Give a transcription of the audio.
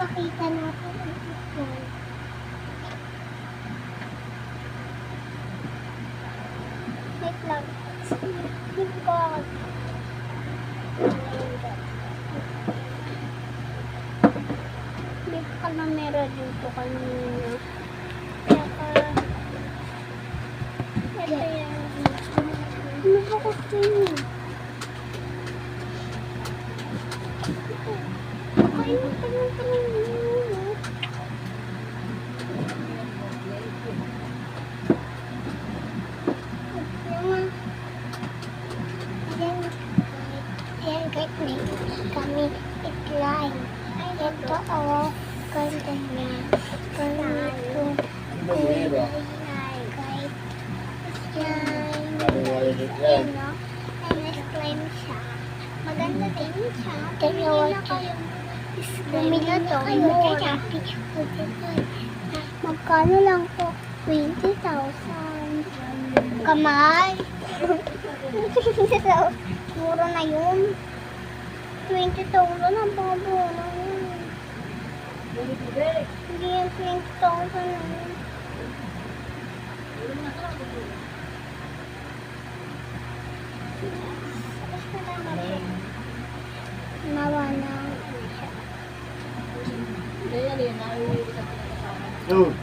Ipakita natin ang ito. Wait lang. Yung God. May kalamera dito kanina. Saka, ito yan. Ano ba kasi yun? Ayun, tanong yun. Yan, kahit may kami itline. Ito, ganda niya. Ganito. Kahit yan. May slime siya. Maganda din siya. Dalawa to. Bumila to. Magkano lang to? 20,000. Kamay. 20,000. Mura na yun. 20,000 ang babo na yun. Hindi yung 20,000 na yun. Nawa na siya. Oh.